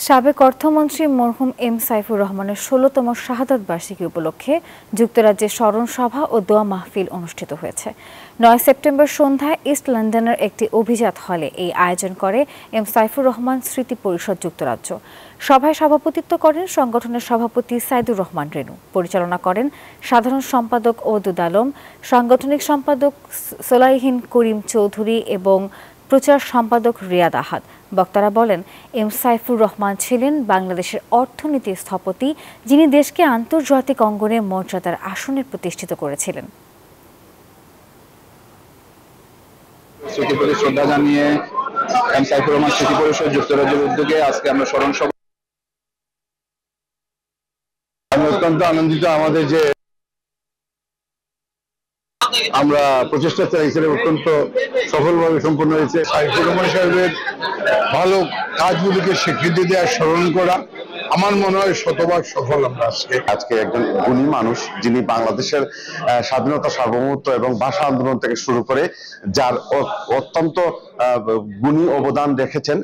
সাবেক অর্থমন্ত্রী মরহুম এম সাইফুর রহমানের ১৬তম শাহাদাত বার্ষিকী উপলক্ষে যুক্তরাজ্যে স্মরণ সভা ও দোয়া মাহফিল অনুষ্ঠিত হয়েছে। ৯ সেপ্টেম্বর সন্ধ্যায় ইস্ট লন্ডনের একটি অভিজাত হলে এই আয়োজন করে এম সাইফুর রহমান স্মৃতি পরিষদ যুক্তরাজ্য। সভায় সভাপতিত্ব করেন সংগঠনের সভাপতি সাইদুর রহমান রেনু, পরিচালনা করেন সাধারণ সম্পাদক ওদুদ আলম, সাংগঠনিক সম্পাদক সোলাইহিন করিম চৌধুরী এবং প্রচার সম্পাদক রিয়াদ আহাদ। বক্তারা বলেন, এম সাইফুর রহমান ছিলেন বাংলাদেশের অর্থনীতির স্থপতি, যিনি দেশকে আন্তর্জাতিক অঙ্গনে মর্যাদার আসনে প্রতিষ্ঠিত করেছিলেন। শ্রদ্ধা জানিয়ে এম সাইফুর রহমান স্মৃতি পরিষদ যুক্তরাজ্যের উদ্যোগে আজকে আমরা স্মরণ সভা। আমি অত্যন্ত আনন্দিত আমাদের যে আমরা প্রচেষ্টা চালিয়েছিলাম অত্যন্ত সফলভাবে সম্পন্ন হয়েছে। সাইফুর রহমান সাহেবের ভালো কাজগুলিকে স্বীকৃতি দেওয়া, স্মরণ করা আমার মনে হয় শতভাগ সফল। আমরা আজকে একজন গুণী মানুষ, যিনি বাংলাদেশের স্বাধীনতা, সার্বভৌমত্ব এবং ভাষা আন্দোলন থেকে শুরু করে যার অত্যন্ত গুণী অবদান রেখেছেন।